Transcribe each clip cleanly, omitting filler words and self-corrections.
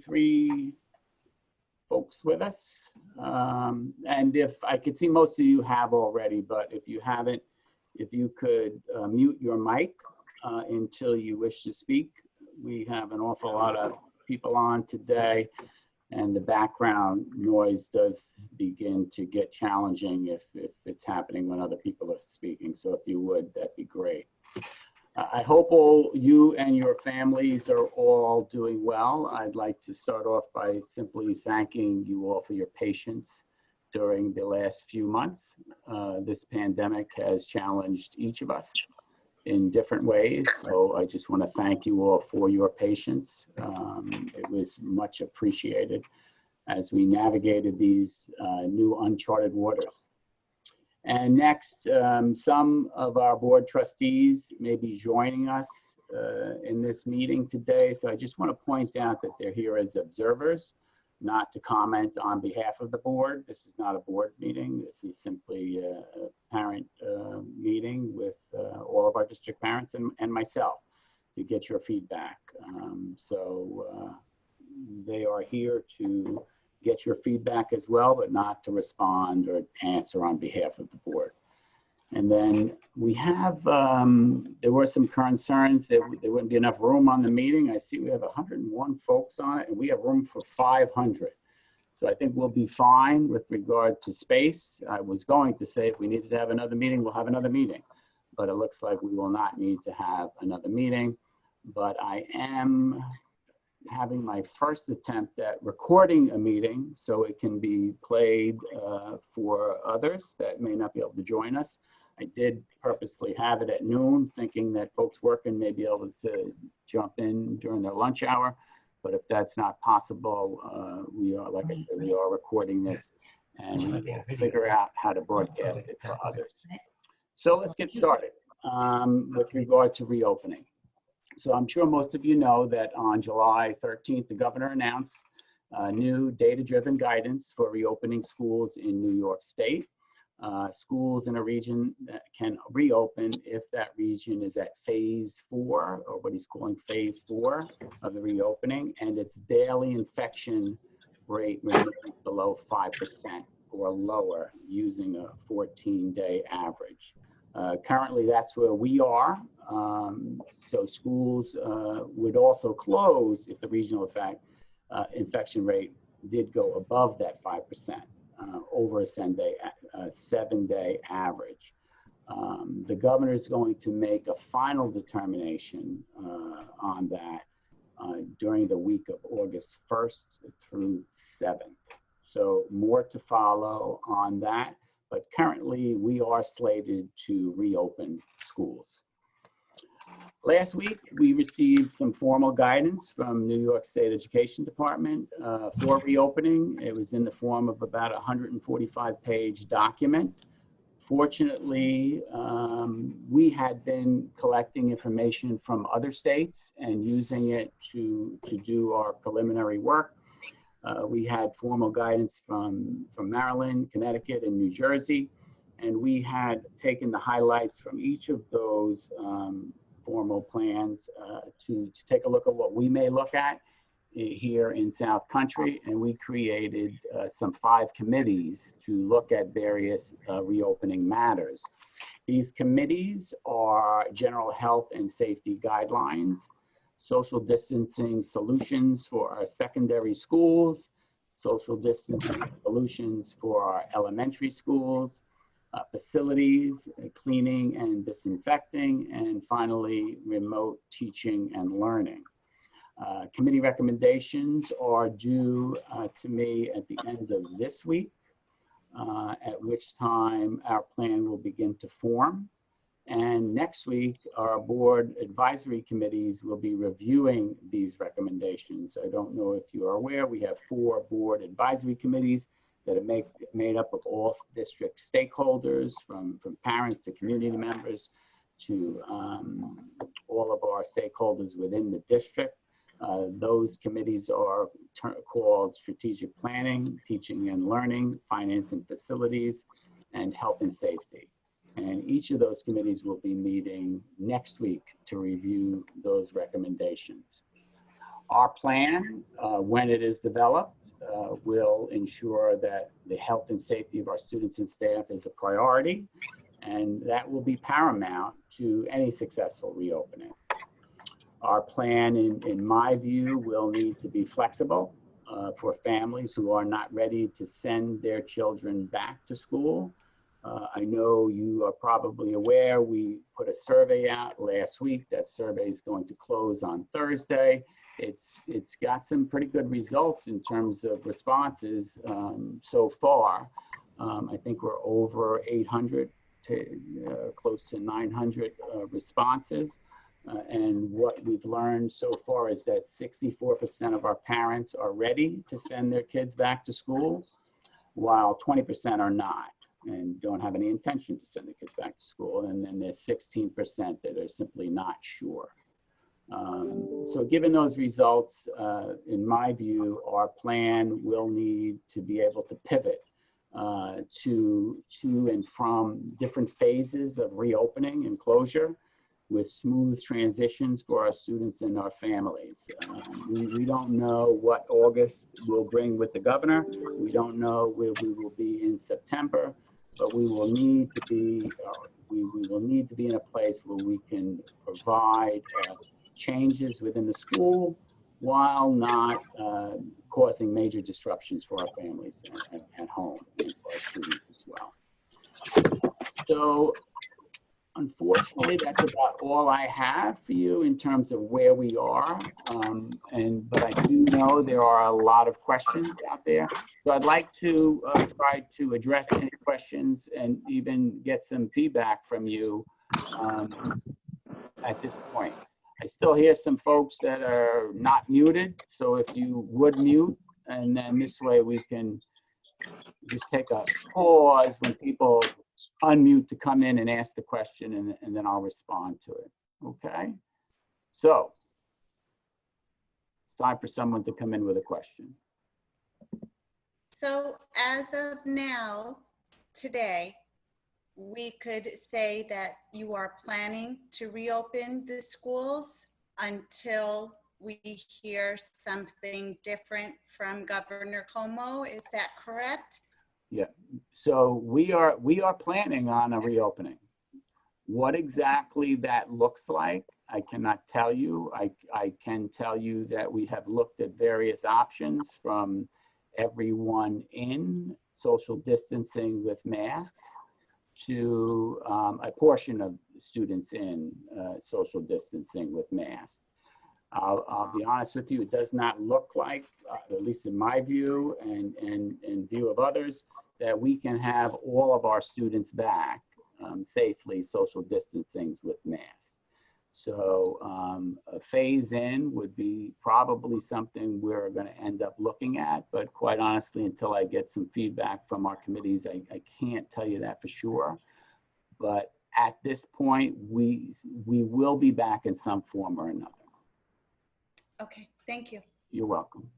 three folks with us. And if I could see most of you have already, but if you haven't, if you could mute your mic until you wish to speak. We have an awful lot of people on today, and the background noise does begin to get challenging if it's happening when other people are speaking. So if you would, that'd be great. I hope all you and your families are all doing well. I'd like to start off by simply thanking you all for your patience during the last few months. This pandemic has challenged each of us in different ways. So I just want to thank you all for your patience. It was much appreciated as we navigated these new uncharted waters. And next, some of our board trustees may be joining us in this meeting today. So I just want to point out that they're here as observers, not to comment on behalf of the board. This is not a board meeting. This is simply a parent meeting with all of our district parents and myself to get your feedback. They are here to get your feedback as well, but not to respond or answer on behalf of the board. And then we have, there were some concerns that there wouldn't be enough room on the meeting. I see we have 101 folks on it and we have room for 500. So I think we'll be fine with regard to space. I was going to say if we needed to have another meeting, we'll have another meeting, but it looks like we will not need to have another meeting. But I am having my first attempt at recording a meeting so it can be played for others that may not be able to join us. I did purposely have it at noon, thinking that folks working may be able to jump in during their lunch hour. But if that's not possible, we are, like I said, we are recording this and we will figure out how to broadcast it for others. So let's get started with regard to reopening. So I'm sure most of you know that on July 13th, the governor announced new data-driven guidance for reopening schools in New York State. Schools in a region that can reopen if that region is at phase 4, or what he's calling phase 4 of the reopening, and its daily infection rate remains below 5% or lower using a 14-day average. Currently, that's where we are. So schools would also close if the regional infection rate did go above that 5% over a 7-day average. The governor is going to make a final determination on that during the week of August 1st through 7th. So more to follow on that. But currently, we are slated to reopen schools. Last week, we received some formal guidance from New York State Education Department for reopening. It was in the form of about a 145-page document. Fortunately, we had been collecting information from other states and using it to do our preliminary work. We had formal guidance from Maryland, Connecticut, and New Jersey, and we had taken the highlights from each of those formal plans to take a look at what we may look at here in South Country, and we created some 5 committees to look at various reopening matters. These committees are general health and safety guidelines, social distancing solutions for our secondary schools, social distancing solutions for our elementary schools, facilities, cleaning and disinfecting, and finally, remote teaching and learning. Committee recommendations are due to me at the end of this week, at which time our plan will begin to form. And next week, our board advisory committees will be reviewing these recommendations. I don't know if you are aware, we have 4 board advisory committees that are made up of all district stakeholders, from parents to community members to all of our stakeholders within the district. Those committees are called strategic planning, teaching and learning, finance and facilities, and health and safety. And each of those committees will be meeting next week to review those recommendations. Our plan, when it is developed, will ensure that the health and safety of our students and staff is a priority, and that will be paramount to any successful reopening. Our plan, in my view, will need to be flexible for families who are not ready to send their children back to school. I know you are probably aware, we put a survey out last week. That survey is going to close on Thursday. It's got some pretty good results in terms of responses so far. I think we're over 800 to close to 900 responses. And what we've learned so far is that 64% of our parents are ready to send their kids back to school, while 20% are not and don't have any intention to send their kids back to school. And then there's 16% that are simply not sure. So given those results, in my view, our plan will need to be able to pivot to and from different phases of reopening and closure with smooth transitions for our students and our families. We don't know what August will bring with the governor. We don't know where we will be in September, but we will need to be, we will need to be in a place where we can provide changes within the school while not causing major disruptions for our families at home and for our students as well. So unfortunately, that's about all I have for you in terms of where we are. But I do know there are a lot of questions out there. So I'd like to try to address any questions and even get some feedback from you at this point. I still hear some folks that are not muted. So if you would mute, and then this way we can just take a pause when people unmute to come in and ask the question, and then I'll respond to it. Okay? So it's time for someone to come in with a question. So as of now, today, we could say that you are planning to reopen the schools until we hear something different from Governor Cuomo. Is that correct? Yeah, so we are planning on a reopening. What exactly that looks like, I cannot tell you. I can tell you that we have looked at various options, from everyone in social distancing with masks to a portion of students in social distancing with masks. I'll be honest with you, it does not look like, at least in my view and view of others, that we can have all of our students back safely social distancing with masks. So a phase in would be probably something we're going to end up looking at, but quite honestly, until I get some feedback from our committees, I can't tell you that for sure. But at this point, we will be back in some form or another. Okay, thank you. You're welcome.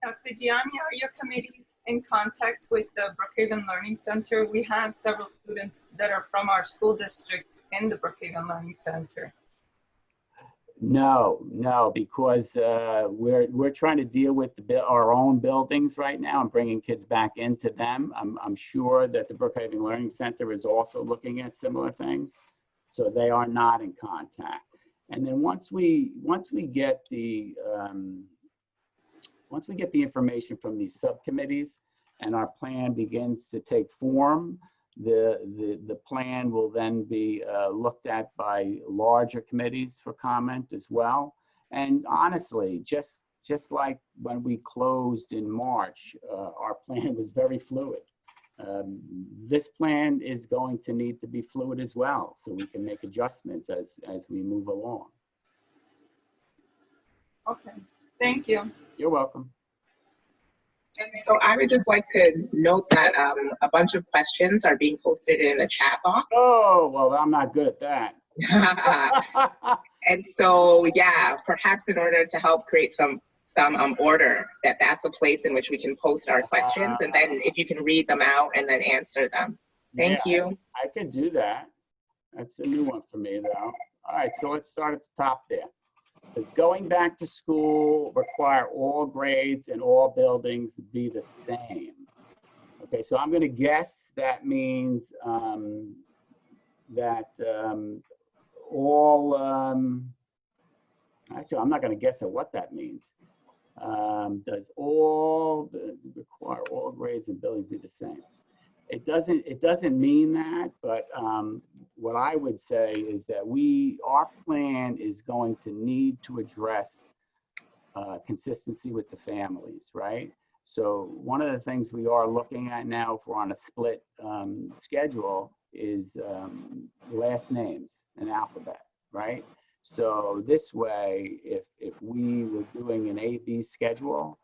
Dr. Gianni, are your committees in contact with the Brookhaven Learning Center? We have several students that are from our school district in the Brookhaven Learning Center. No, because we're trying to deal with our own buildings right now and bringing kids back into them. I'm sure that the Brookhaven Learning Center is also looking at similar things, so they are not in contact. And then once we get the information from these subcommittees and our plan begins to take form, the plan will then be looked at by larger committees for comment as well. And honestly, just like when we closed in March, our plan was very fluid. This plan is going to need to be fluid as well, so we can make adjustments as we move along. Okay, thank you. You're welcome. And so I would just like to note that a bunch of questions are being posted in the chat box. Oh, well, I'm not good at that. And so, yeah, perhaps in order to help create some order, that's a place in which we can post our questions, and then if you can read them out and then answer them. Thank you. I can do that. That's a new one for me, though. All right, so let's start at the top there. Does going back to school require all grades and all buildings be the same? Okay, so I'm going to guess that means that all, actually, I'm not going to guess at what that means. Does require all grades and buildings be the same? It doesn't mean that, but what I would say is that our plan is going to need to address consistency with the families, right? So one of the things we are looking at now, if we're on a split schedule, is last names and alphabet, right? So this way, if we were doing an A-B schedule,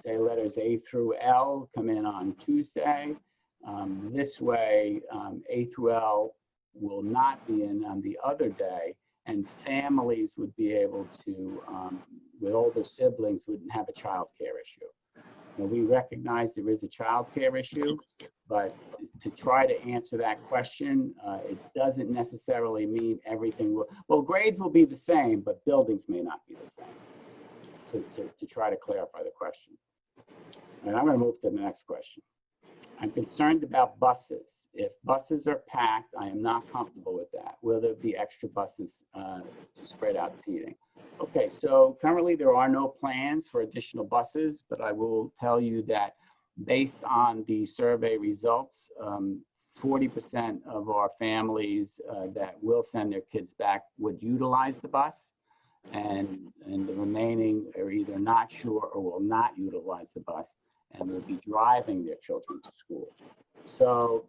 say letters A through L come in on Tuesday, this way A through L will not be in on the other day, and families would be able to, with older siblings, wouldn't have a child care issue. Now, we recognize there is a child care issue, but to try to answer that question, it doesn't necessarily mean everything will, well, grades will be the same, but buildings may not be the same, to try to clarify the question. And I'm going to move to the next question. I'm concerned about buses. If buses are packed, I am not comfortable with that. Will there be extra buses to spread out seating? Okay, so currently there are no plans for additional buses, but I will tell you that based on the survey results, 40% of our families that will send their kids back would utilize the bus, and the remaining are either not sure or will not utilize the bus and will be driving their children to school. So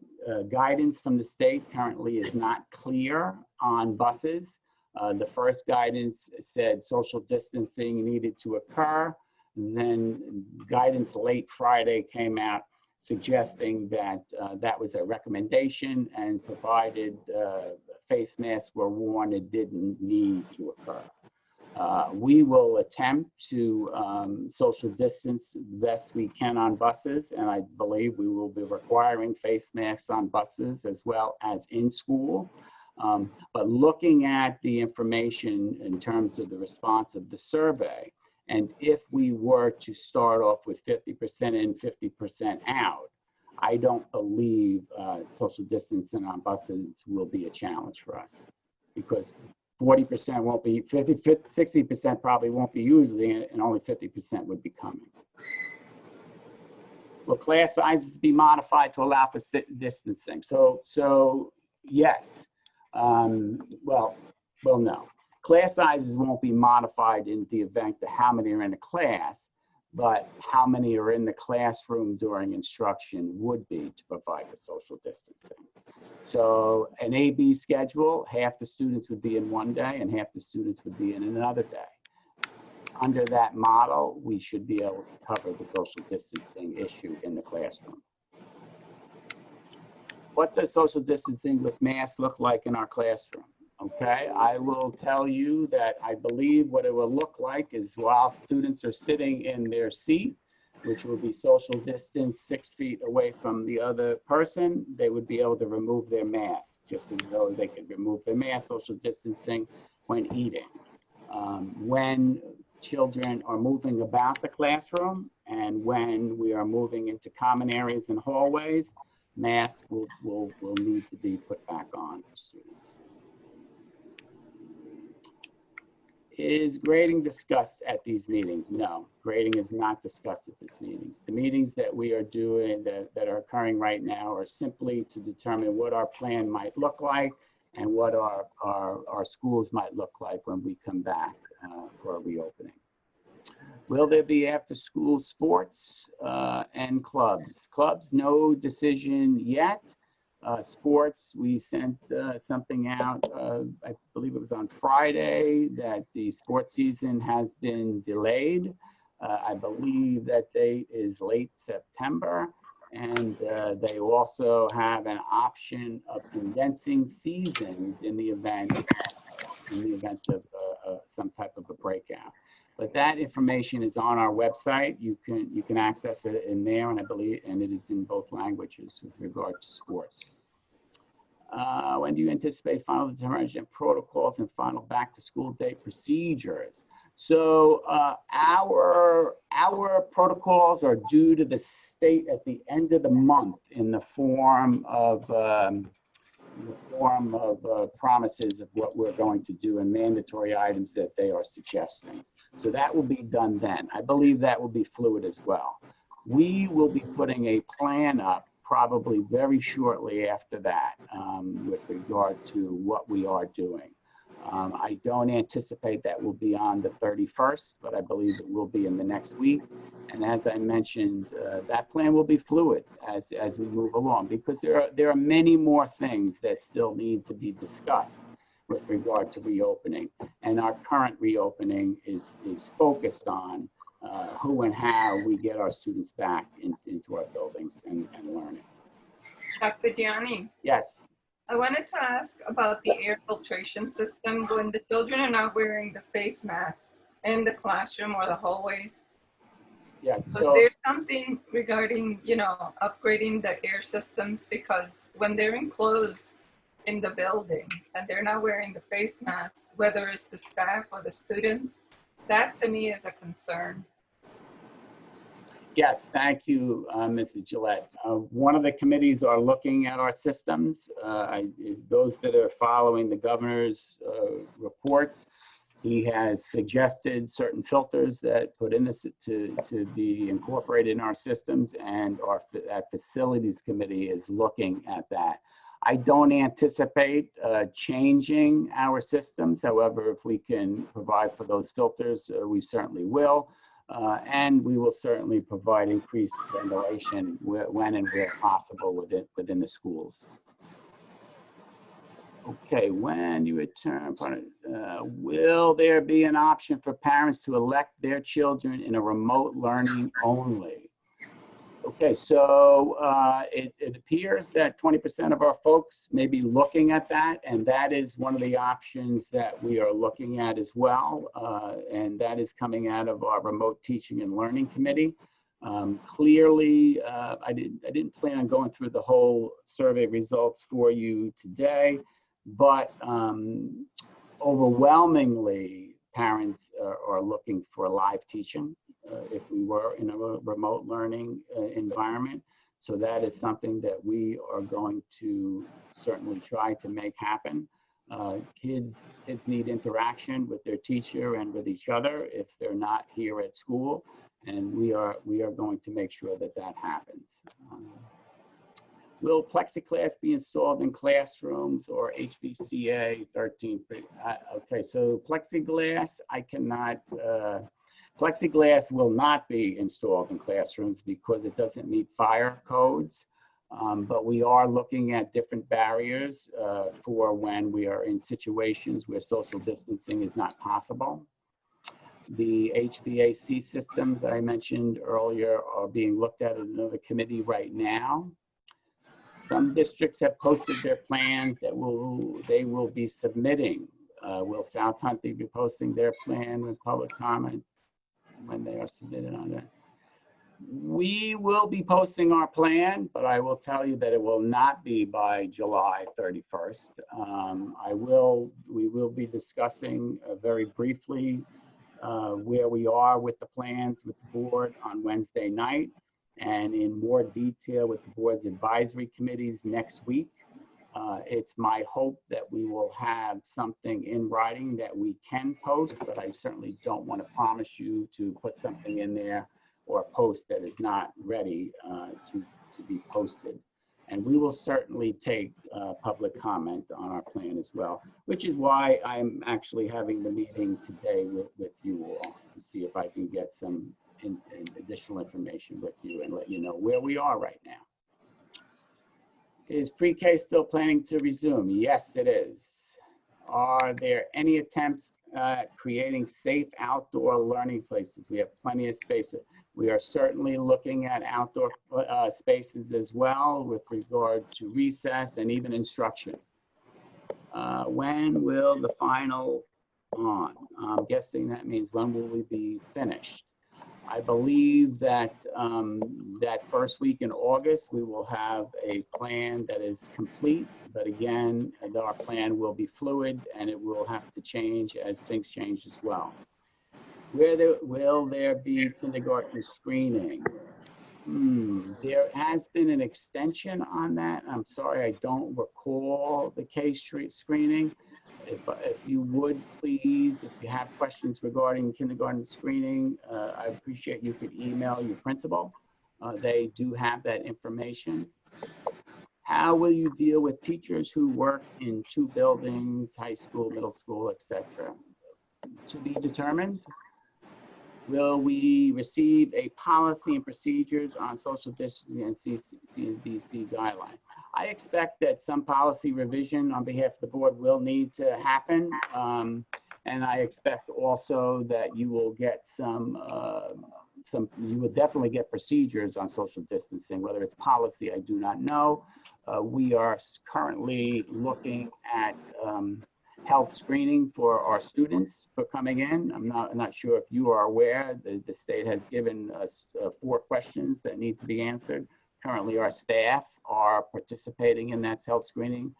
guidance from the state currently is not clear on buses. The first guidance said social distancing needed to occur. And then guidance late Friday came out suggesting that that was a recommendation, and provided face masks were worn, it didn't need to occur. We will attempt to social distance the best we can on buses, and I believe we will be requiring face masks on buses as well as in school. But looking at the information in terms of the response of the survey, and if we were to start off with 50% in, 50% out, I don't believe social distancing on buses will be a challenge for us, because 40% won't be, 60% probably won't be using it, and only 50% would be coming. Will class sizes be modified to allow for distancing? So yes. Well, no. Class sizes won't be modified in the event that how many are in a class, but how many are in the classroom during instruction would be to provide for social distancing. So an A-B schedule, half the students would be in one day and half the students would be in another day. Under that model, we should be able to cover the social distancing issue in the classroom. What does social distancing with masks look like in our classroom? Okay, I will tell you that I believe what it will look like is while students are sitting in their seat, which will be social distance 6 feet away from the other person, they would be able to remove their mask, just as though they could remove their mask, social distancing when eating. When children are moving about the classroom and when we are moving into common areas and hallways, masks will need to be put back on for students. Is grading discussed at these meetings? No, grading is not discussed at these meetings. The meetings that we are doing that are occurring right now are simply to determine what our plan might look like and what our schools might look like when we come back for a reopening. Will there be after-school sports and clubs? Clubs, no decision yet. Sports, we sent something out, I believe it was on Friday, that the sports season has been delayed. I believe that date is late September, and they also have an option of condensing seasons in the event of some type of a breakout. But that information is on our website. You can access it in there, and I believe, and it is in both languages with regard to sports. When do you anticipate final determination of protocols and final back-to-school date procedures? So our protocols are due to the state at the end of the month in the form of promises of what we're going to do and mandatory items that they are suggesting. So that will be done then. I believe that will be fluid as well. We will be putting a plan up probably very shortly after that with regard to what we are doing. I don't anticipate that will be on the 31st, but I believe it will be in the next week. And as I mentioned, that plan will be fluid as we move along, because there are many more things that still need to be discussed with regard to reopening. And our current reopening is focused on who and how we get our students back into our buildings and learning. Dr. Gianni, Yes. I wanted to ask about the air filtration system when the children are not wearing the face masks in the classroom or the hallways. Yeah. So is there something regarding, upgrading the air systems? Because when they're enclosed in the building and they're not wearing the face masks, whether it's the staff or the students, that to me is a concern. Yes, thank you, Mrs. Gillette. One of the committees are looking at our systems. Those that are following the governor's reports, he has suggested certain filters that put in this to be incorporated in our systems, and our facilities committee is looking at that. I don't anticipate changing our systems. However, if we can provide for those filters, we certainly will. And we will certainly provide increased ventilation when and where possible within the schools. Okay, when you return, will there be an option for parents to elect their children in a remote learning only? Okay, so it appears that 20% of our folks may be looking at that, and that is one of the options that we are looking at as well, and that is coming out of our remote teaching and learning committee. Clearly, I didn't plan on going through the whole survey results for you today, but overwhelmingly, parents are looking for live teaching. If we were in a remote learning environment. So that is something that we are going to certainly try to make happen. Kids need interaction with their teacher and with each other if they're not here at school. And we are going to make sure that that happens. Will plexiglass be installed in classrooms or HVCA 13? Okay, so plexiglass, I cannot, plexiglass will not be installed in classrooms because it doesn't meet fire codes. But we are looking at different barriers for when we are in situations where social distancing is not possible. The HVAC systems that I mentioned earlier are being looked at in another committee right now. Some districts have posted their plans that they will be submitting. Will South Huntley be posting their plan with public comment when they are submitted on that? We will be posting our plan, but I will tell you that it will not be by July 31st. We will be discussing very briefly where we are with the plans with the board on Wednesday night, and in more detail with the board's advisory committees next week. It's my hope that we will have something in writing that we can post, but I certainly don't want to promise you to put something in there or a post that is not ready to be posted. And we will certainly take public comment on our plan as well, which is why I'm actually having the meeting today with you all to see if I can get some additional information with you and let you know where we are right now. Is pre-K still planning to resume? Yes, it is. Are there any attempts at creating safe outdoor learning places? We have plenty of space. We are certainly looking at outdoor spaces as well with regard to recess and even instruction. When will the final on? I'm guessing that means when will we be finished? I believe that that first week in August, we will have a plan that is complete. But again, our plan will be fluid and it will have to change as things change as well. Will there be kindergarten screening? There has been an extension on that. I'm sorry, I don't recall the K-Street screening. If you would, please, if you have questions regarding kindergarten screening, I appreciate you could email your principal. They do have that information. How will you deal with teachers who work in 2 buildings, high school, middle school, etc.? To be determined. Will we receive a policy and procedures on social distancing and CDC guideline? I expect that some policy revision on behalf of the board will need to happen. And I expect also that you will get you will definitely get procedures on social distancing, whether it's policy, I do not know. We are currently looking at health screening for our students for coming in. I'm not sure if you are aware, the state has given us 4 questions that need to be answered. Currently, our staff are participating in that health screening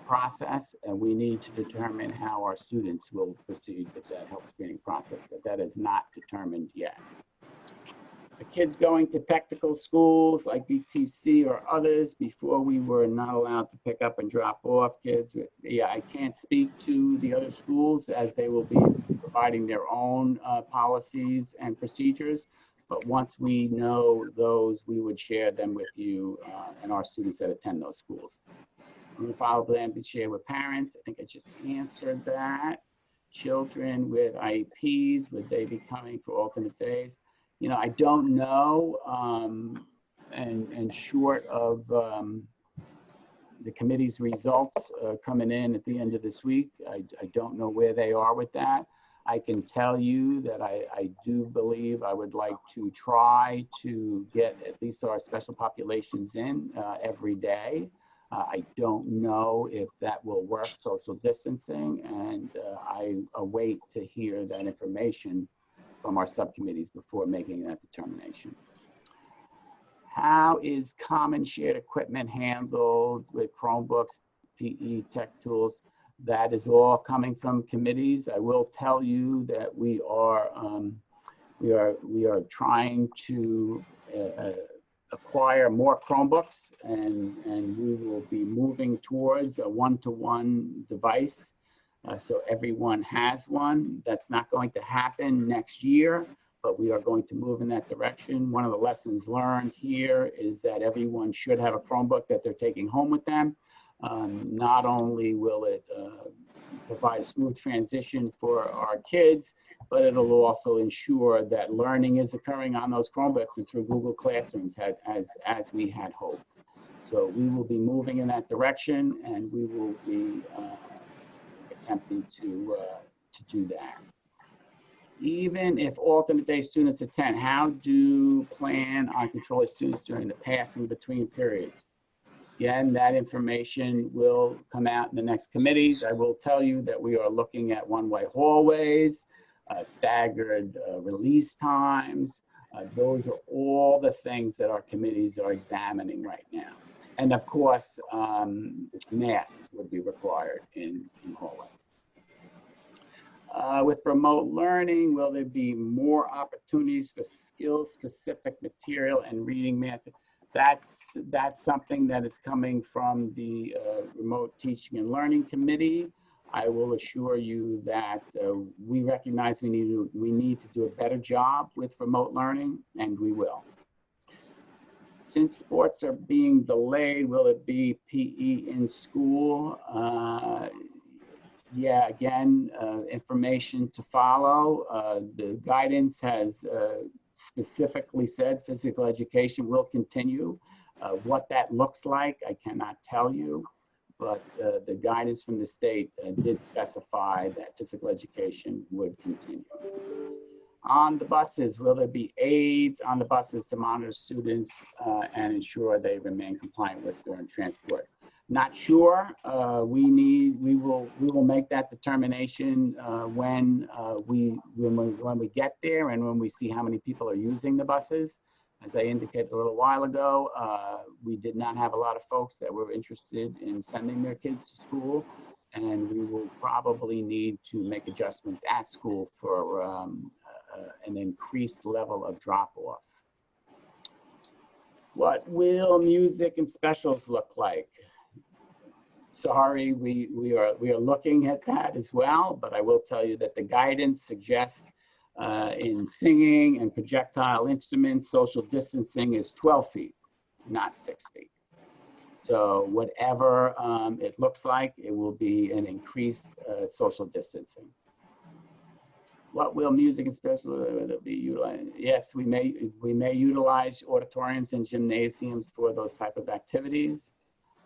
process, and we need to determine how our students will proceed with that health screening process, but that is not determined yet. The kids going to technical schools like BTC or others, before we were not allowed to pick up and drop off kids. Yeah, I can't speak to the other schools as they will be providing their own policies and procedures. But once we know those, we would share them with you and our students that attend those schools. I'm going to follow plan be shared with parents. I think I just answered that. Children with IEPs, would they be coming for alternate days? You know, I don't know, and short of the committee's results coming in at the end of this week, I don't know where they are with that. I can tell you that I do believe I would like to try to get at least our special populations in every day. I don't know if that will work, social distancing, and I await to hear that information from our subcommittees before making that determination. How is common shared equipment handled with Chromebooks, PE, tech tools? That is all coming from committees. I will tell you that we are trying to acquire more Chromebooks, and we will be moving towards a one-to-one device. So everyone has one. That's not going to happen next year, but we are going to move in that direction. One of the lessons learned here is that everyone should have a Chromebook that they're taking home with them. Not only will it provide a smooth transition for our kids, but it'll also ensure that learning is occurring on those Chromebooks and through Google Classrooms as we had hoped. So we will be moving in that direction, and we will be attempting to do that. Even if alternate day students attend, how do plan on controlling students during the passing between periods? Again, that information will come out in the next committees. I will tell you that we are looking at one-way hallways, staggered release times. Those are all the things that our committees are examining right now. And of course, masks would be required in hallways. With remote learning, will there be more opportunities for skill-specific material and reading method? That's something that is coming from the Remote Teaching and Learning Committee. I will assure you that we recognize we need to do a better job with remote learning, and we will. Since sports are being delayed, will it be PE in school? Yeah, again, information to follow. The guidance has specifically said physical education will continue. What that looks like, I cannot tell you, but the guidance from the state did specify that physical education would continue. On the buses, will there be aides on the buses to monitor students and ensure they remain compliant with during transport? Not sure. We will make that determination when we get there and when we see how many people are using the buses. As I indicated a little while ago, we did not have a lot of folks that were interested in sending their kids to school, and we will probably need to make adjustments at school for an increased level of drop-off. What will music and specials look like? Sorry, we are looking at that as well, but I will tell you that the guidance suggests in singing and projectile instruments, social distancing is 12 feet, not 6 feet. So whatever it looks like, it will be an increased social distancing. What will music and special be utilized? Yes, we may utilize auditoriums and gymnasiums for those type of activities.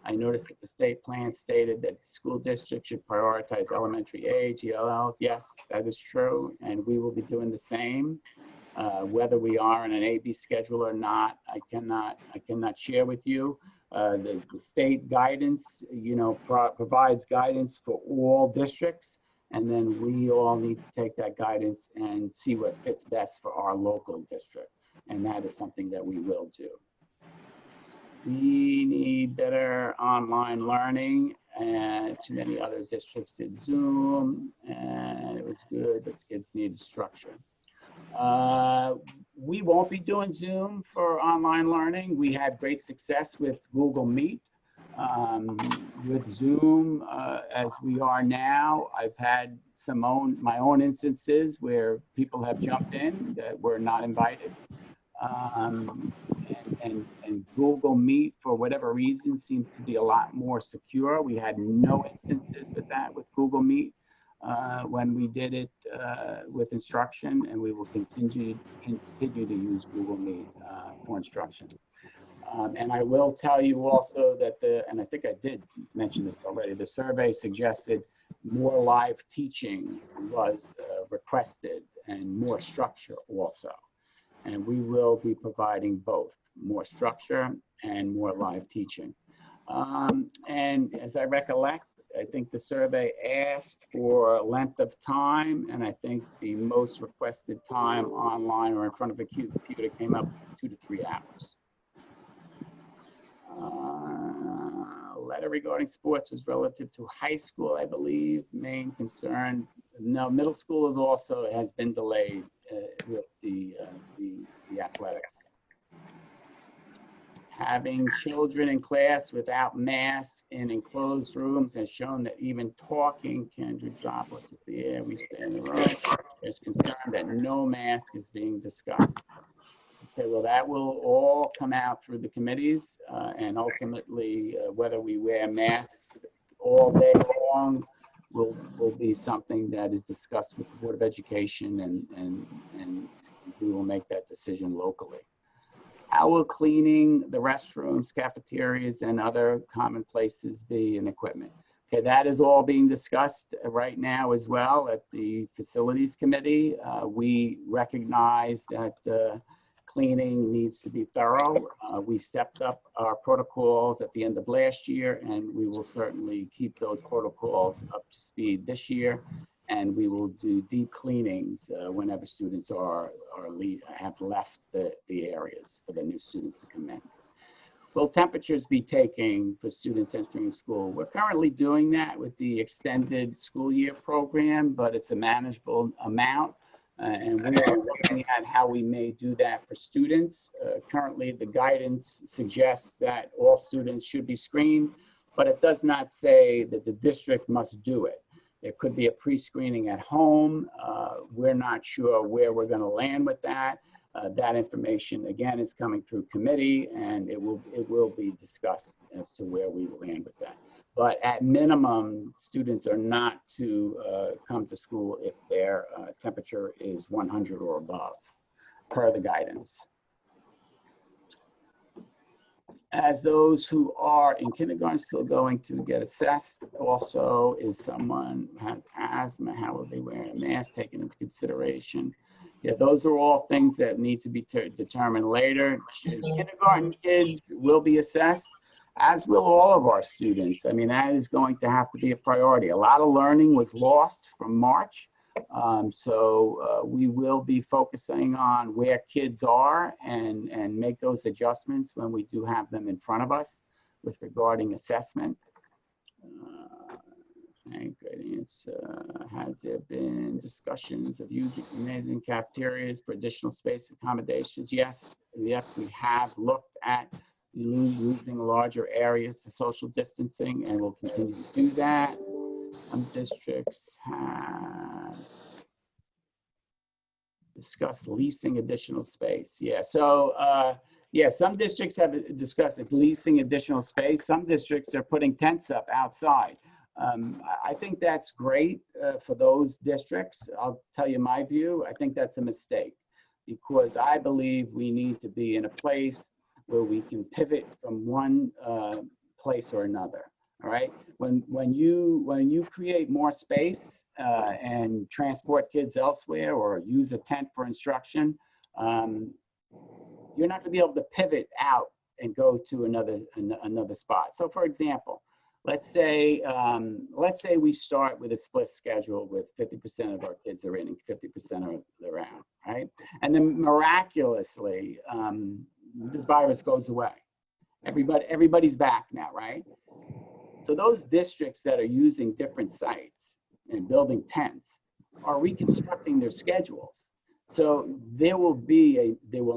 I noticed that the state plan stated that the school district should prioritize elementary age, ELLs. Yes, that is true, and we will be doing the same. Whether we are on an AB schedule or not, I cannot share with you. The state guidance, provides guidance for all districts, and then we all need to take that guidance and see what fits best for our local district, and that is something that we will do. We need better online learning, and too many other districts did Zoom, and it was good, but kids needed structure. We won't be doing Zoom for online learning. We had great success with Google Meet. With Zoom, as we are now, I've had my own instances where people have jumped in that were not invited. And Google Meet, for whatever reason, seems to be a lot more secure. We had no instances with that with Google Meet when we did it with instruction, and we will continue to use Google Meet for instruction. And I will tell you also that and I think I did mention this already, the survey suggested more live teaching was requested and more structure also. And we will be providing both, more structure and more live teaching. And as I recollect, I think the survey asked for length of time, and I think the most requested time online or in front of a computer came up 2 to 3 hours. Letter regarding sports was relative to high school, I believe. Main concern. No, middle school is also has been delayed with the athletics. Having children in class without masks in enclosed rooms has shown that even talking can do droplets of the air. We stay in the room. There's concern that no mask is being discussed. Okay, well, that will all come out through the committees, and ultimately, whether we wear masks all day long will be something that is discussed with the Board of Education, and we will make that decision locally. How will cleaning the restrooms, cafeterias, and other common places be in equipment? Okay, that is all being discussed right now as well at the Facilities Committee. We recognize that cleaning needs to be thorough. We stepped up our protocols at the end of last year, and we will certainly keep those protocols up to speed this year. And we will do deep cleanings whenever students have left the areas for the new students to come in. Will temperatures be taken for students entering school? We're currently doing that with the extended school year program, but it's a manageable amount. And we are looking at how we may do that for students. Currently, the guidance suggests that all students should be screened, but it does not say that the district must do it. There could be a pre-screening at home. We're not sure where we're going to land with that. That information, again, is coming through committee, and it will be discussed as to where we will land with that. But at minimum, students are not to come to school if their temperature is 100 or above, per the guidance. As those who are in kindergarten still going to get assessed, also is someone who has asthma, how will they wear a mask taken into consideration? Yeah, those are all things that need to be determined later. Kindergarten kids will be assessed. as will all of our students. I mean, that is going to have to be a priority. A lot of learning was lost from March. We will be focusing on where kids are and make those adjustments when we do have them in front of us with regarding assessment. Has there been discussions of using cafeterias for additional space accommodations? Yes, we have looked at using larger areas for social distancing, and we'll continue to do that. Some districts have discussed leasing additional space. Yeah, so some districts have discussed leasing additional space. Some districts are putting tents up outside. I think that's great for those districts. I'll tell you my view. I think that's a mistake because I believe we need to be in a place where we can pivot from one place or another. All right. When you create more space and transport kids elsewhere or use a tent for instruction, you're not going to be able to pivot out and go to another spot. So, for example, let's say we start with a split schedule with 50% of our kids are in and 50% are out, right? And then miraculously, this virus goes away. Everybody's back now, right? So those districts that are using different sites and building tents are reconstructing their schedules. So there will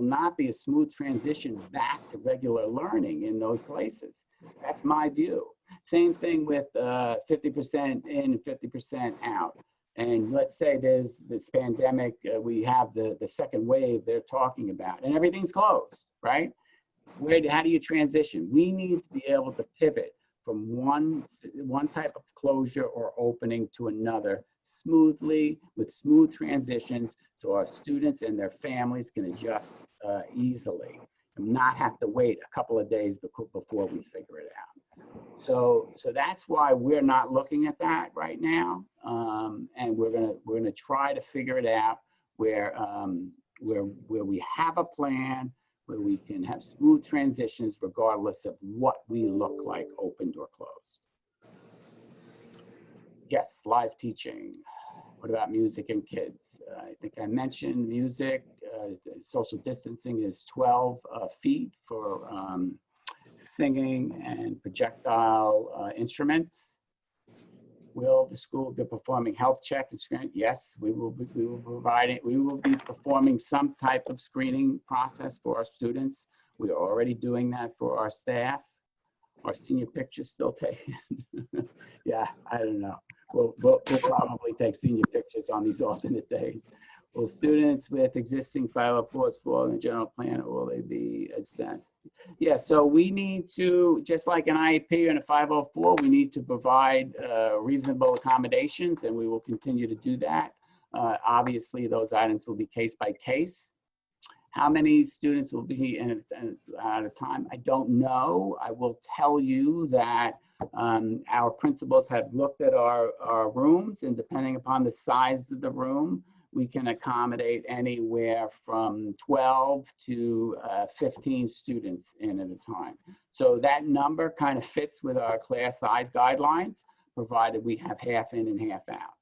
not be a smooth transition back to regular learning in those places. That's my view. Same thing with 50% in and 50% out. And let's say there's this pandemic, we have the second wave they're talking about, and everything's closed, right? How do you transition? We need to be able to pivot from one type of closure or opening to another smoothly with smooth transitions so our students and their families can adjust easily and not have to wait a couple of days before we figure it out. So that's why we're not looking at that right now, and we're gonna try to figure it out where we have a plan where we can have smooth transitions regardless of what we look like, opened or closed. Yes, live teaching. What about music and kids? I think I mentioned music. Social distancing is 12 feet for singing and projectile instruments. Will the school be performing health check and screening? Yes, we will be performing some type of screening process for our students. We are already doing that for our staff. Our senior pictures still taken. Yeah, I don't know. We'll probably take senior pictures on these alternate days. Will students with existing 504s fall in the general plan, or will they be assessed? Yeah, so we need to, just like an IEP and a 504, we need to provide reasonable accommodations, and we will continue to do that. Obviously, those items will be case by case. How many students will be in at a time? I don't know. I will tell you that our principals have looked at our rooms, and depending upon the size of the room, we can accommodate anywhere from 12 to 15 students in at a time. So that number kind of fits with our class size guidelines, provided we have half in and half out.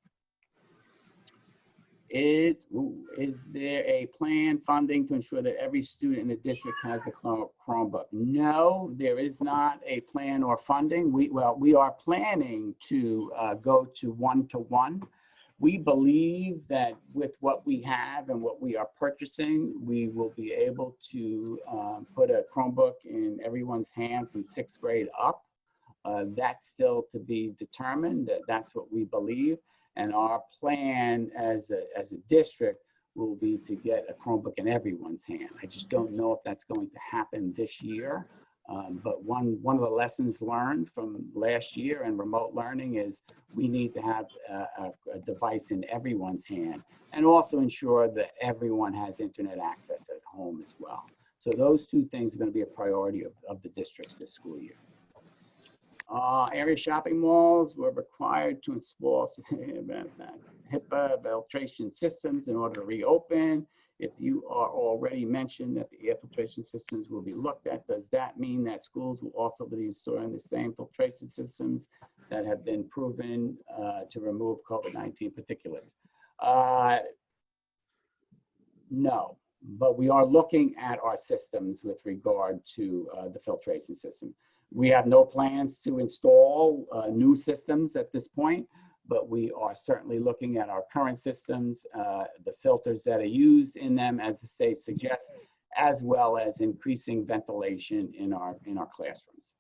Is there a plan funding to ensure that every student in the district has a Chromebook? No, there is not a plan or funding. We are planning to go to one-to-one. We believe that with what we have and what we are purchasing, we will be able to put a Chromebook in everyone's hands from 6th grade up. That's still to be determined. That's what we believe. And our plan as a district will be to get a Chromebook in everyone's hand. I just don't know if that's going to happen this year. But one of the lessons learned from last year in remote learning is we need to have a device in everyone's hands, and also ensure that everyone has internet access at home as well. So those two things are going to be a priority of the districts this school year. Area shopping malls were required to install HIPAA filtration systems in order to reopen. If you are already mentioned that the air filtration systems will be looked at, does that mean that schools will also be installing the same filtration systems that have been proven to remove COVID-19 particulates? No, but we are looking at our systems with regard to the filtration system. We have no plans to install new systems at this point, but we are certainly looking at our current systems, the filters that are used in them, as the state suggests, as well as increasing ventilation in our classrooms.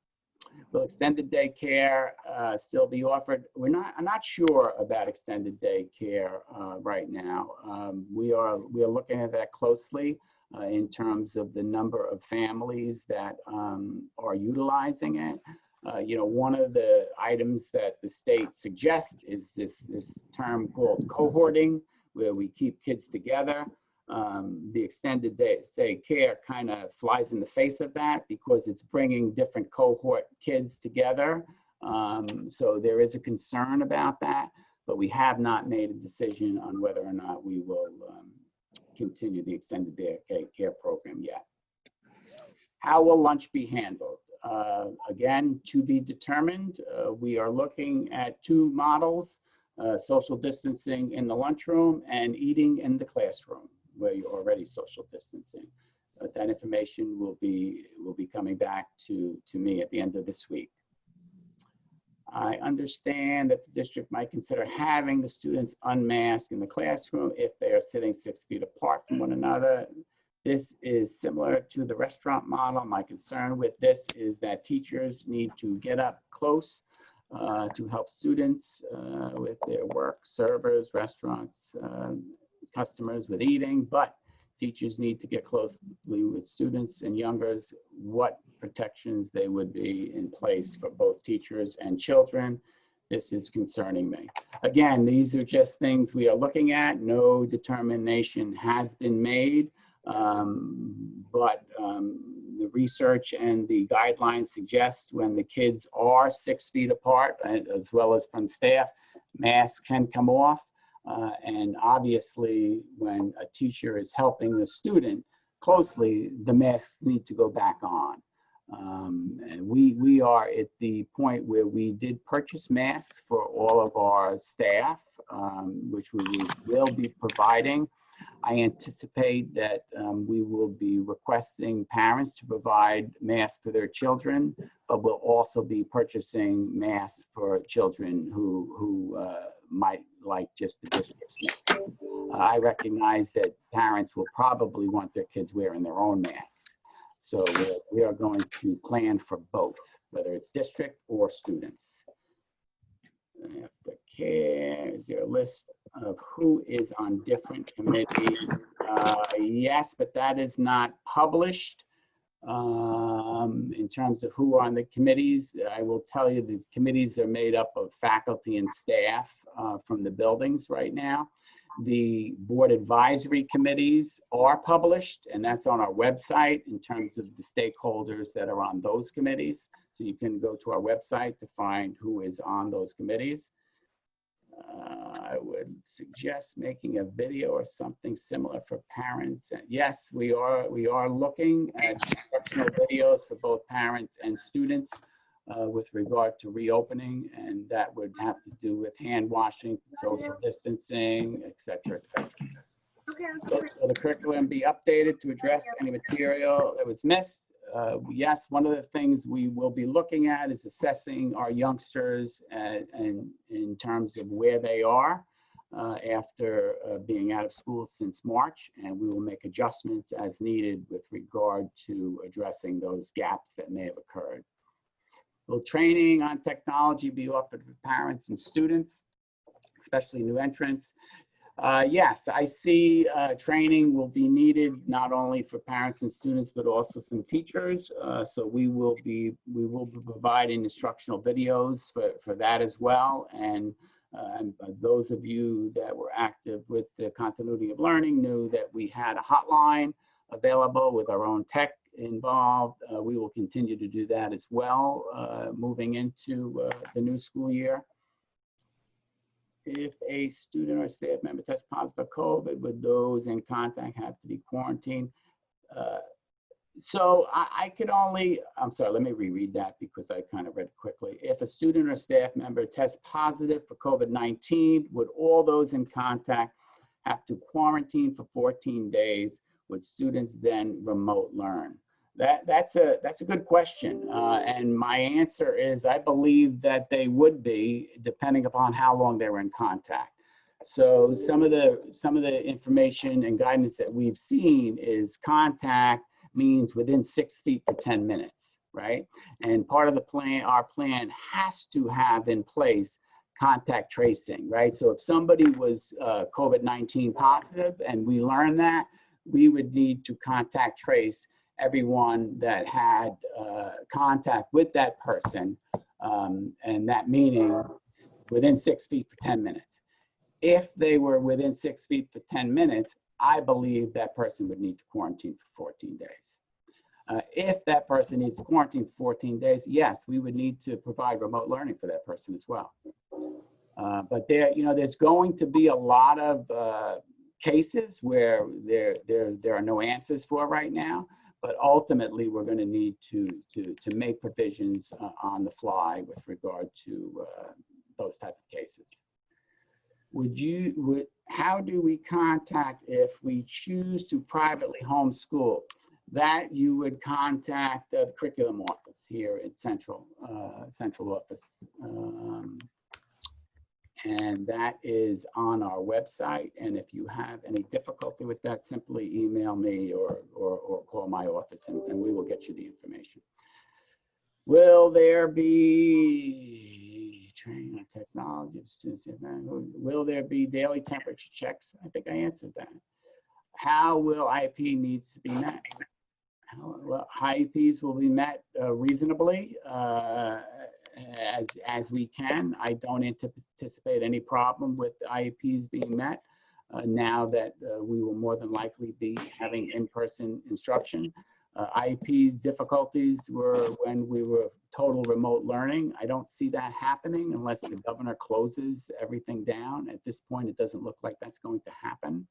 Will extended day care still be offered? I'm not sure about extended day care right now. We are looking at that closely in terms of the number of families that are utilizing it. You know, one of the items that the state suggests is this term called cohorting, where we keep kids together. The extended day care kind of flies in the face of that because it's bringing different cohort kids together. So there is a concern about that, but we have not made a decision on whether or not we will continue the extended day care program yet. How will lunch be handled? Again, to be determined. We are looking at two models, social distancing in the lunchroom and eating in the classroom, where you're already social distancing. But that information will be coming back to me at the end of this week. I understand that the district might consider having the students unmasked in the classroom if they are sitting 6 feet apart from one another. This is similar to the restaurant model. My concern with this is that teachers need to get up close to help students with their work, servers, restaurants, customers with eating, but teachers need to get closely with students and youngers, what protections they would be in place for both teachers and children. This is concerning me. Again, these are just things we are looking at. No determination has been made, but the research and the guidelines suggest when the kids are 6 feet apart, as well as from staff, masks can come off. And obviously, when a teacher is helping the student closely, the masks need to go back on. And we are at the point where we did purchase masks for all of our staff, which we will be providing. I anticipate that we will be requesting parents to provide masks for their children, but we'll also be purchasing masks for children who might like just the district. I recognize that parents will probably want their kids wearing their own masks. So we are going to plan for both, whether it's district or students. Aftercare, is there a list of who is on different committees? Yes, but that is not published. In terms of who are on the committees, I will tell you the committees are made up of faculty and staff from the buildings right now. The board advisory committees are published, and that's on our website in terms of the stakeholders that are on those committees. So you can go to our website to find who is on those committees. I would suggest making a video or something similar for parents. Yes, we are looking at instructional videos for both parents and students with regard to reopening, and that would have to do with hand washing, social distancing, et cetera, et cetera. So the curriculum be updated to address any material that was missed. Yes, one of the things we will be looking at is assessing our youngsters and in terms of where they are after being out of school since March, and we will make adjustments as needed with regard to addressing those gaps that may have occurred. Will training on technology be offered for parents and students, especially new entrants? Yes, I see training will be needed not only for parents and students, but also some teachers. So we will be providing instructional videos for that as well. And those of you that were active with the continuity of learning knew that we had a hotline available with our own tech involved. We will continue to do that as well, moving into the new school year. if a student or staff member tests positive for COVID, would those in contact have to be quarantined? So I could only, I'm sorry, let me reread that because I kind of read it quickly. If a student or staff member tests positive for COVID-19, would all those in contact have to quarantine for 14 days? Would students then remote learn? That's a good question. And my answer is I believe that they would be, depending upon how long they were in contact. So some of the information and guidance that we've seen is contact means within 6 feet for 10 minutes, right? And part of the plan, our plan has to have in place contact tracing, right? So if somebody was COVID-19 positive and we learned that, we would need to contact trace everyone that had contact with that person, and that meaning within 6 feet for 10 minutes. If they were within 6 feet for 10 minutes, I believe that person would need to quarantine for 14 days. If that person needs to quarantine for 14 days, yes, we would need to provide remote learning for that person as well. But there's going to be a lot of cases where there are no answers for right now. But ultimately, we're going to need to make provisions on the fly with regard to those type of cases. How do we contact if we choose to privately homeschool? That you would contact the curriculum office here at central office. And that is on our website. And if you have any difficulty with that, simply email me or call my office and we will get you the information. Will there be training on technology of students? Will there be daily temperature checks? I think I answered that. How will IEP needs to be met? Well, IEPs will be met reasonably as we can. I don't anticipate any problem with IEPs being met now that we will more than likely be having in-person instruction. IEP's difficulties were when we were total remote learning. I don't see that happening unless the governor closes everything down. At this point, it doesn't look like that's going to happen.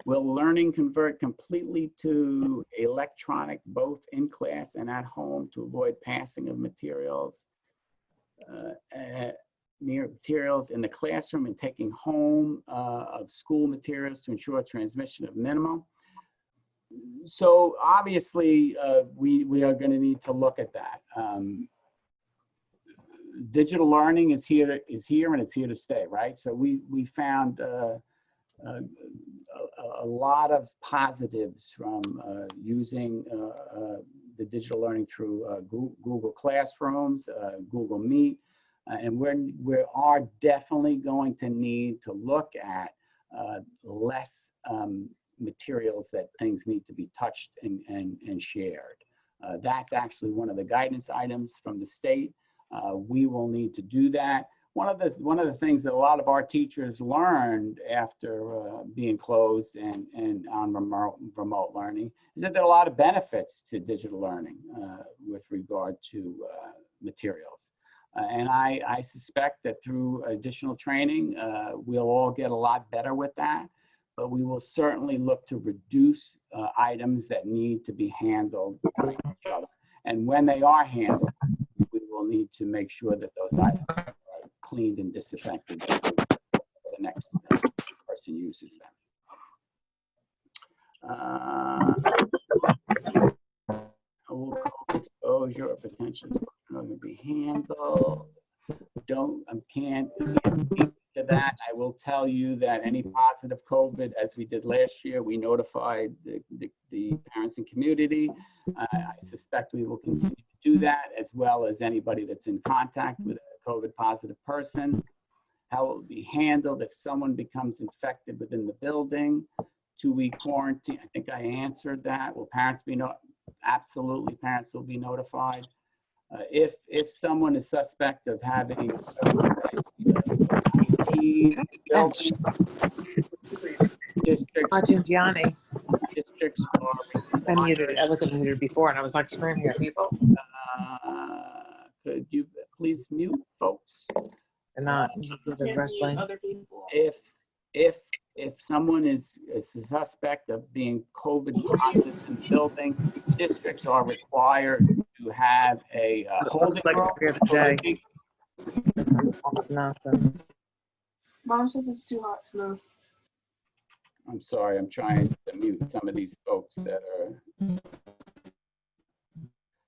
Will learning convert completely to electronic, both in class and at home, to avoid passing of materials in the classroom and taking home of school materials to ensure transmission of minimum? So obviously, we are going to need to look at that. Digital learning is here and it's here to stay, right? So we found a lot of positives from using the digital learning through Google Classrooms, Google Meet, and we are definitely going to need to look at less materials that things need to be touched and shared. That's actually one of the guidance items from the state. We will need to do that. One of the things that a lot of our teachers learned after being closed and on remote learning is that there are a lot of benefits to digital learning with regard to materials. And I suspect that through additional training, we'll all get a lot better with that. But we will certainly look to reduce items that need to be handled by each other. And when they are handled, we will need to make sure that those items are cleaned and disinfected before the next person uses them. Will COVID exposure or potential exposure be handled? Can't speak to that. I will tell you that any positive COVID, as we did last year, we notified the parents and community. I suspect we will continue to do that, as well as anybody that's in contact with a COVID positive person. How it will be handled if someone becomes infected within the building. 2-week quarantine, I think I answered that. Will parents be absolutely, parents will be notified. If someone is suspect of having Gianni, districts I muted. I wasn't muted before, and I was like screaming at people. could you please mute, folks? and not the wrestling. If someone is a suspect of being COVID positive in the building, districts are required to have a holding Looks like room. every other day. This is all nonsense. Mom says it's too hot to move. I'm sorry, I'm trying to mute some of these folks that are.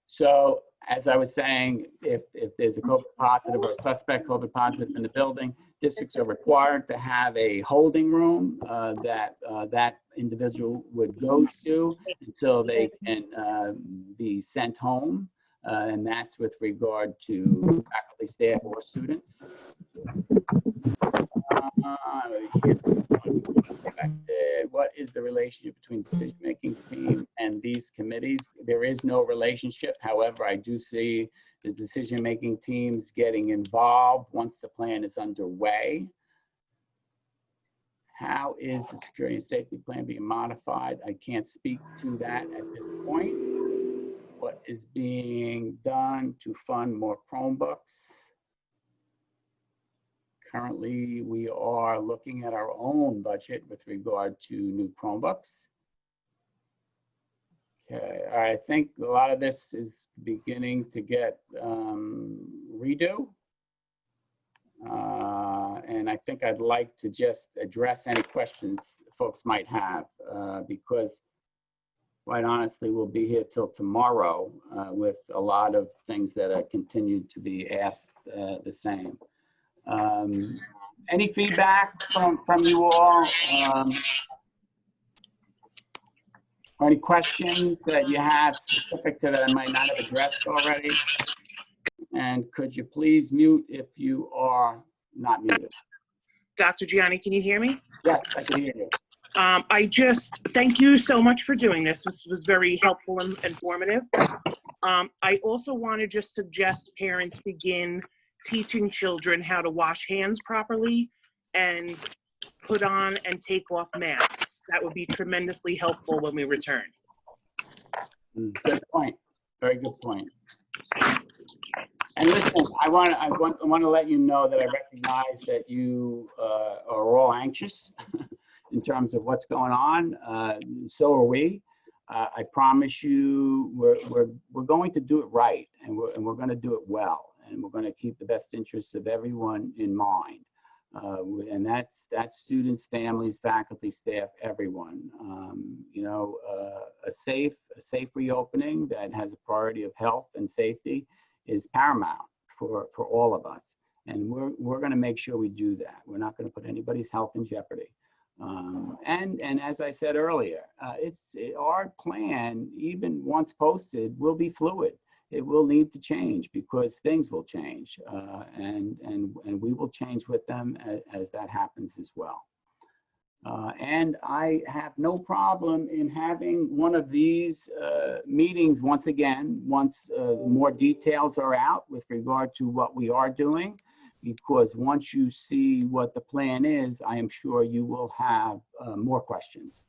So as I was saying, if there's a COVID positive or a suspect COVID positive in the building, districts are required to have a holding room that individual would go to until they can be sent home. And that's with regard to faculty, staff, or students. What is the relationship between decision-making team and these committees? There is no relationship. However, I do see the decision-making teams getting involved once the plan is underway. How is the security and safety plan being modified? I can't speak to that at this point. What is being done to fund more Chromebooks? Currently, we are looking at our own budget with regard to new Chromebooks. Okay, I think a lot of this is beginning to get redo. And I think I'd like to just address any questions folks might have because quite honestly, we'll be here till tomorrow with a lot of things that are continued to be asked the same. Any feedback from you all? Or any questions that you have specific to that I might not have addressed already? And could you please mute if you are not muted? Dr. Gianni, can you hear me? Yes, I can hear you. I just thank you so much for doing this. This was very helpful and informative. I also want to just suggest parents begin teaching children how to wash hands properly and put on and take off masks. That would be tremendously helpful when we return. Good point. Very good point. And listen, I want to let you know that I recognize that you are all anxious in terms of what's going on. So are we. I promise you, we're going to do it right, and we're going to do it well, and we're going to keep the best interests of everyone in mind. And that's students, families, faculty, staff, everyone. You know, a safe reopening that has a priority of health and safety is paramount for all of us. And we're going to make sure we do that. We're not going to put anybody's health in jeopardy. And as I said earlier, our plan, even once posted, will be fluid. It will need to change because things will change, and we will change with them as that happens as well. And I have no problem in having one of these meetings once again, once more details are out with regard to what we are doing, because once you see what the plan is, I am sure you will have more questions,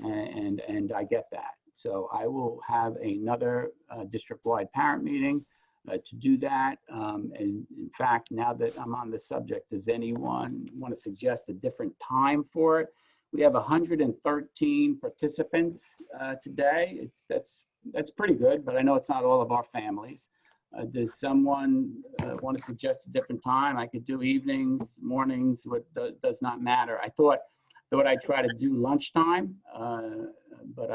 and I get that. So I will have another district-wide parent meeting to do that. And in fact, now that I'm on the subject, does anyone want to suggest a different time for it? We have 113 participants today. That's pretty good, but I know it's not all of our families. Does someone want to suggest a different time? I could do evenings, mornings, what does not matter. I thought I'd try to do lunchtime, but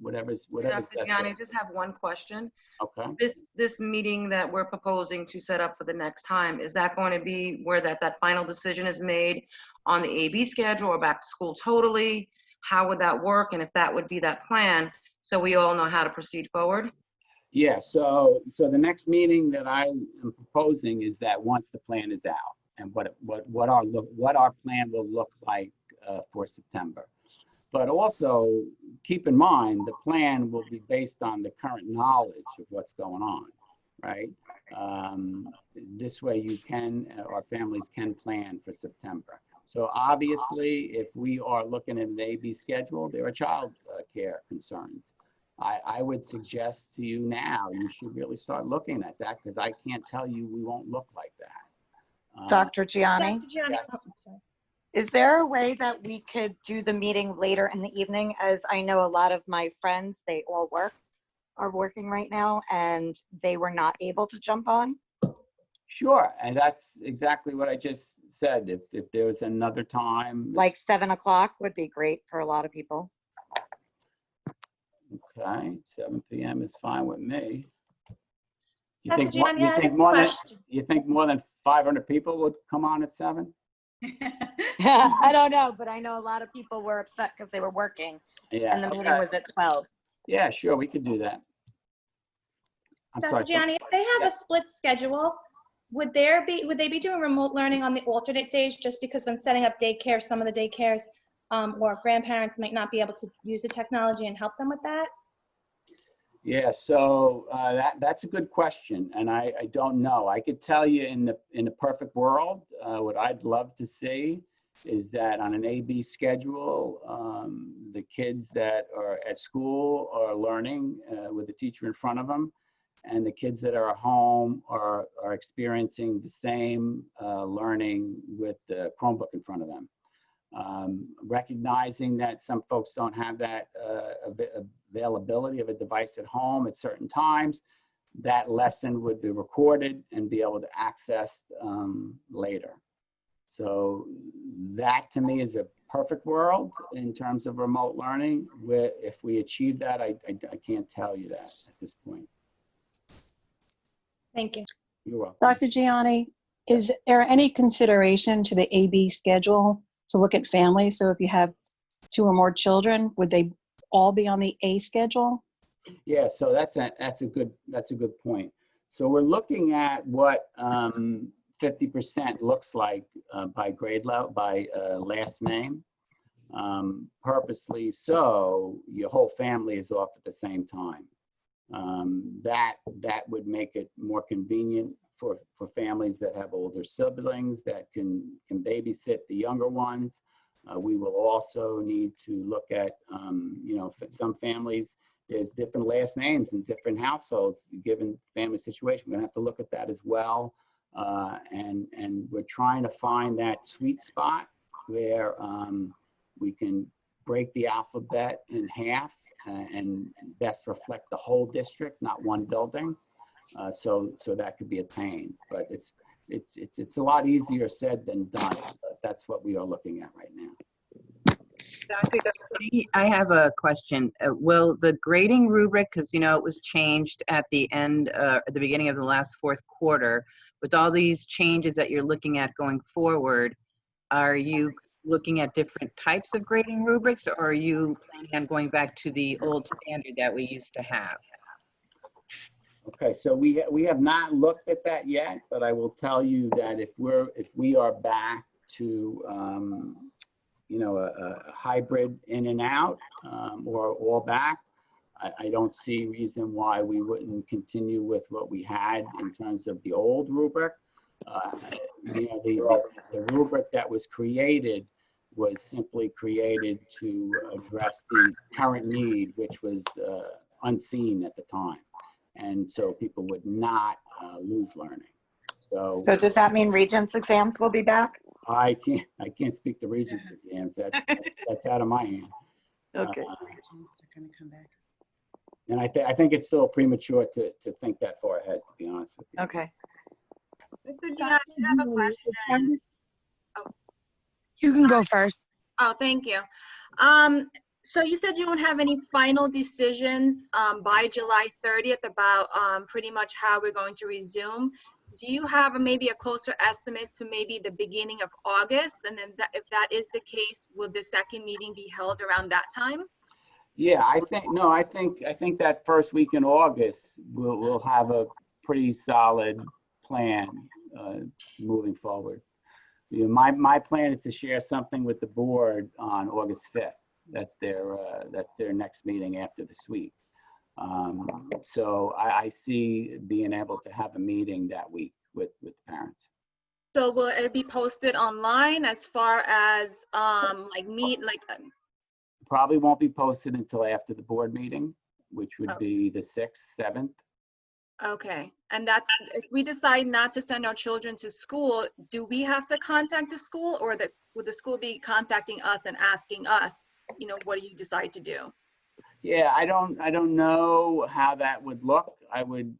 whatever's Dr. best. Gianni, I just have one question. Okay. This meeting that we're proposing to set up for the next time, is that going to be where that final decision is made on the AB schedule or back to school totally? How would that work? And if that would be that plan, so we all know how to proceed forward? Yeah, so the next meeting that I am proposing is that once the plan is out and what our plan will look like for September. But also keep in mind, the plan will be based on the current knowledge of what's going on, right? This way you can, our families can plan for September. So obviously, if we are looking at an AB schedule, there are child care concerns. I would suggest to you now, you should really start looking at that because I can't tell you we won't look like that. Dr. Gianni, Dr. Gianni. Yes. Oh, sorry. is there a way that we could do the meeting later in the evening? As I know a lot of my friends, they all are working right now, and they were not able to jump on. Sure, and that's exactly what I just said. If there was another time. Like 7 o'clock would be great for a lot of people. Okay, 7 p.m. is fine with me. You Dr. think, Gianni, I have a more than, question. you think more than 500 people would come on at 7? I don't know, but I know a lot of people were upset because they were working Yeah. and the meeting okay. was at 12. Yeah, sure, we could do that. I'm Dr. sorry. Gianni, if they have Yeah. a split schedule, would they be doing remote learning on the alternate days just because when setting up daycare, some of the daycares or grandparents might not be able to use the technology and help them with that? Yeah, so that's a good question, and I don't know. I could tell you in the perfect world, what I'd love to see is that on an A/B schedule, the kids that are at school are learning with the teacher in front of them, and the kids that are at home are experiencing the same learning with the Chromebook in front of them. Recognizing that some folks don't have that availability of a device at home at certain times, that lesson would be recorded and be able to access later. So that to me is a perfect world in terms of remote learning. Where if we achieve that, I can't tell you that at this point. Thank you. You're welcome. Dr. Gianni, is there any consideration to the AB schedule to look at families? So if you have 2 or more children, would they all be on the A schedule? Yeah, so that's a good point. So we're looking at what 50% looks like by grade level, by last name. Purposely so, your whole family is off at the same time. That would make it more convenient for families that have older siblings that can babysit the younger ones. We will also need to look at, some families, there's different last names in different households, given family situation. We're gonna have to look at that as well. And we're trying to find that sweet spot where we can break the alphabet in half and best reflect the whole district, not one building. So that could be attained, but it's a lot easier said than done. But that's what we are looking at right now. Dr. Duffy, I have a question. Will the grading rubric, because it was changed at the end, at the beginning of the last fourth quarter, with all these changes that you're looking at going forward, are you looking at different types of grading rubrics, or are you planning on going back to the old standard that we used to have? Okay, so we have not looked at that yet, but I will tell you that if we are back to a hybrid in and out or all back, I don't see reason why we wouldn't continue with what we had in terms of the old rubric. The rubric that was created was simply created to address the current need, which was unseen at the time. And so people would not lose learning. So does that mean Regents exams will be back? I can't speak to Regents exams. That's out of my hand. Okay. And I think it's still premature to think that far ahead, to be honest with you. Okay. Mr. Gianni, I have a question. You can go first. Oh, thank you. So you said you won't have any final decisions by July 30th about pretty much how we're going to resume. Do you have maybe a closer estimate to maybe the beginning of August? And then if that is the case, will the second meeting be held around that time? Yeah, I think that first week in August, we'll have a pretty solid plan moving forward. My plan is to share something with the board on August 5th. That's their next meeting after this week. So I see being able to have a meeting that week with parents. So will it be posted online as far as Probably won't be posted until after the board meeting, which would be the 6th, 7th. Okay, and that's, if we decide not to send our children to school, do we have to contact the school, or would the school be contacting us and asking us, you know, what do you decide to do? Yeah, I don't know how that would look. I would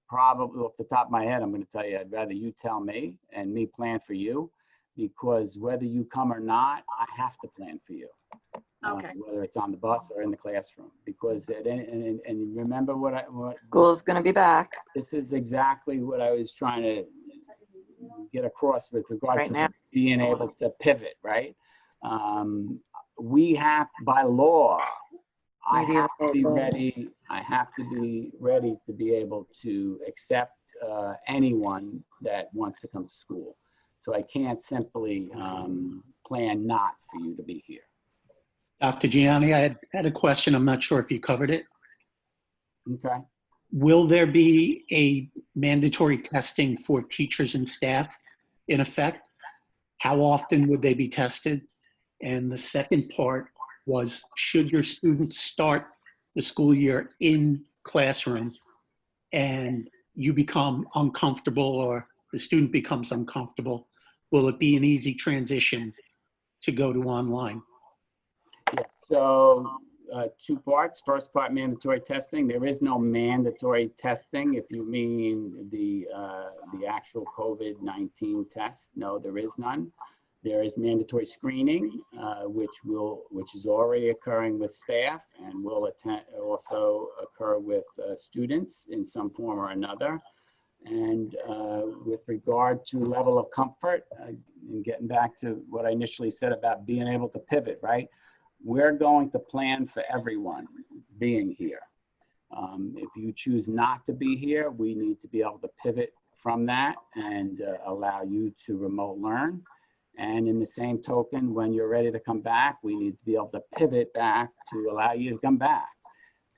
probably, off the top of my head, I'm going to tell you, I'd rather you tell me and me plan for you, because whether you come or not, I have to plan for you. Okay. Whether it's on the bus or in the classroom, because and remember what School's gonna be back. this is exactly what I was trying to get across with regard Right to now. being able to pivot, right? We have, by law, I Maybe have to be okay. ready. I have to be ready to be able to accept anyone that wants to come to school. So I can't simply plan not for you to be here. Dr. Gianni, I had a question. I'm not sure if you covered it. Okay. Will there be a mandatory testing for teachers and staff in effect? How often would they be tested? And the second part was, should your students start the school year in classroom and you become uncomfortable or the student becomes uncomfortable, will it be an easy transition to go to online? Yeah. So two parts. First part, mandatory testing. There is no mandatory testing. If you mean the actual COVID-19 test, no, there is none. There is mandatory screening, which is already occurring with staff and will also occur with students in some form or another. And with regard to level of comfort, and getting back to what I initially said about being able to pivot, right? We're going to plan for everyone being here. If you choose not to be here, we need to be able to pivot from that and allow you to remote learn. And in the same token, when you're ready to come back, we need to be able to pivot back to allow you to come back.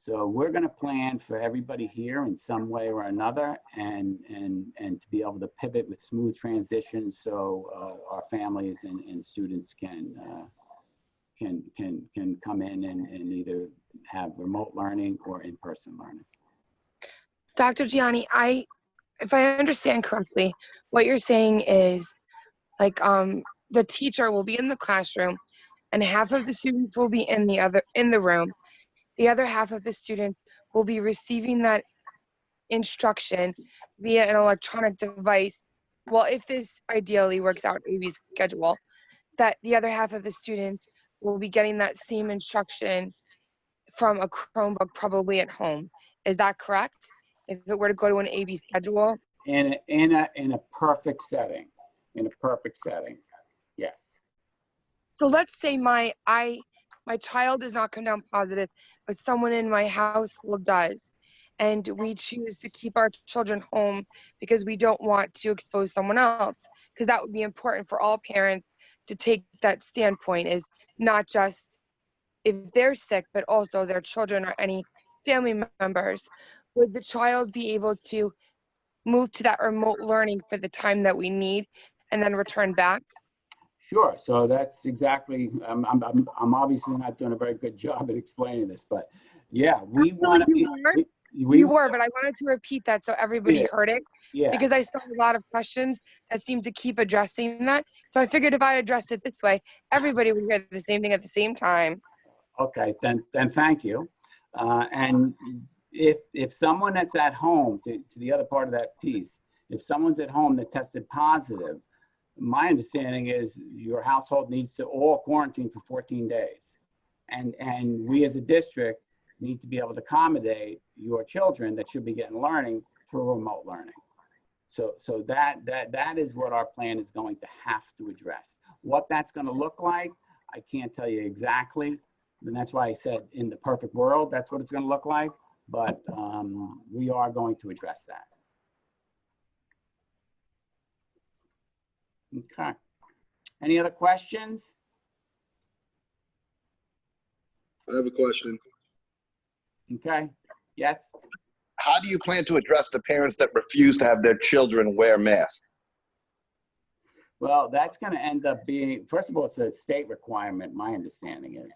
So we're going to plan for everybody here in some way or another, and to be able to pivot with smooth transitions, so our families and students can come in and either have remote learning or in-person learning. Dr. Gianni, if I understand correctly, what you're saying is like the teacher will be in the classroom and half of the students will be in the room. The other half of the students will be receiving that instruction via an electronic device. Well, if this ideally works out AB's schedule, that the other half of the students will be getting that same instruction from a Chromebook, probably at home. Is that correct? If it were to go to an AB schedule? In a perfect setting, yes. So let's say my child does not come down positive, but someone in my household does, and we choose to keep our children home because we don't want to expose someone else, because that would be important for all parents to take that standpoint, is not just if they're sick, but also their children or any family members. Would the child be able to move to that remote learning for the time that we need and then return back? Sure. So that's exactly, I'm obviously not doing a very good job at explaining this, but yeah, we want to be. You were, but I wanted to repeat that so everybody heard it. Yeah. Because I saw a lot of questions that seem to keep addressing that. So I figured if I addressed it this way, everybody would hear the same thing at the same time. Okay, then thank you. And if someone that's at home, to the other part of that piece, if someone's at home that tested positive, my understanding is your household needs to all quarantine for 14 days. And we as a district need to be able to accommodate your children that should be getting learning for remote learning. So that is what our plan is going to have to address. What that's going to look like, I can't tell you exactly. And that's why I said in the perfect world, that's what it's going to look like. But we are going to address that. Okay. Any other questions? I have a question. Okay. Yes. How do you plan to address the parents that refuse to have their children wear masks? Well, that's going to end up being, first of all, it's a state requirement, my understanding is.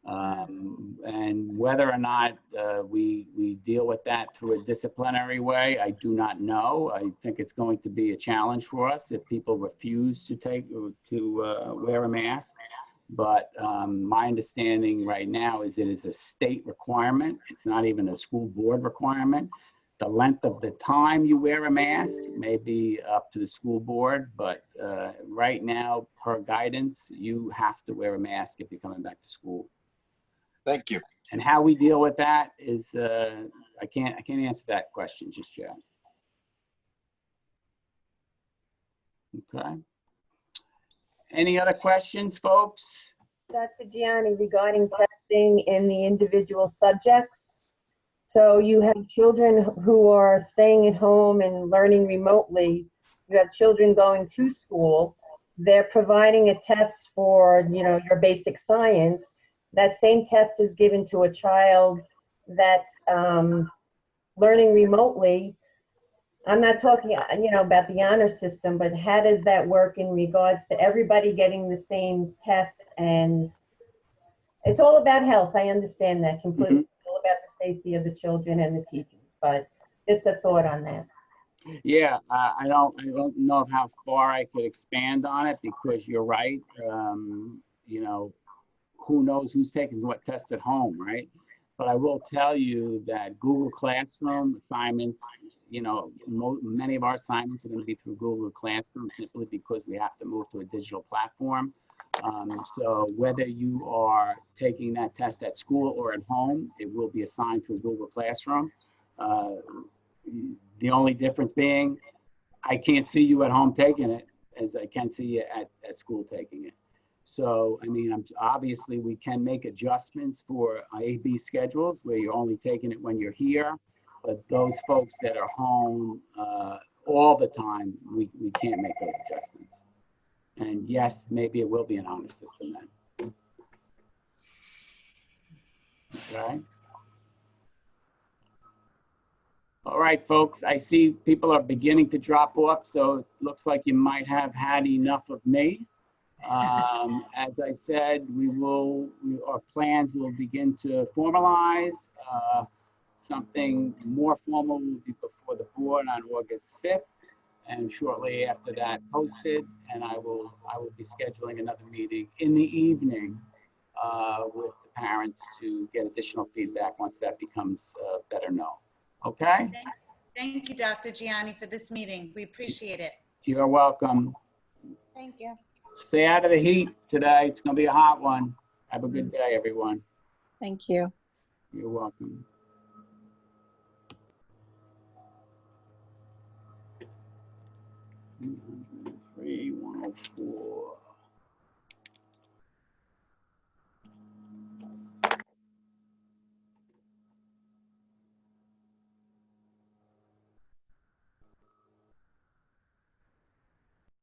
And whether or not we deal with that through a disciplinary way, I do not know. I think it's going to be a challenge for us if people refuse to wear a mask. But my understanding right now is it is a state requirement. It's not even a school board requirement. The length of the time you wear a mask may be up to the school board, but right now, per guidance, you have to wear a mask if you're coming back to school. Thank you. And how we deal with that is, I can't answer that question just yet. Okay. Any other questions, folks? Dr. Gianni, regarding testing in the individual subjects. So you have children who are staying at home and learning remotely. You have children going to school. They're providing a test for, your basic science. That same test is given to a child that's learning remotely. I'm not talking, about the honor system, but how does that work in regards to everybody getting the same test? And it's all about health. I understand that completely. It's all about the safety of the children and the teachers, but just a thought on that. Yeah, I don't know how far I could expand on it because you're right. Who knows who's taking what test at home, right? But I will tell you that Google Classroom assignments, many of our assignments are going to be through Google Classroom simply because we have to move to a digital platform. So whether you are taking that test at school or at home, it will be assigned through Google Classroom. The only difference being, I can't see you at home taking it as I can see you at school taking it. So, obviously we can make adjustments for A/B schedules where you're only taking it when you're here, but those folks that are home all the time, we can't make those adjustments. And yes, maybe it will be an honor system then. Okay. All right, folks, I see people are beginning to drop off, so it looks like you might have had enough of me. As I said, our plans will begin to formalize. Something more formal will be before the board on August 5th, and shortly after that posted, and I will be scheduling another meeting in the evening with the parents to get additional feedback once that becomes better known. Okay? Thank you, Dr. Gianni, for this meeting. We appreciate it. You're welcome. Thank you. Stay out of the heat today. It's going to be a hot one. Have a good day, everyone. Thank you. You're welcome. $103, 104.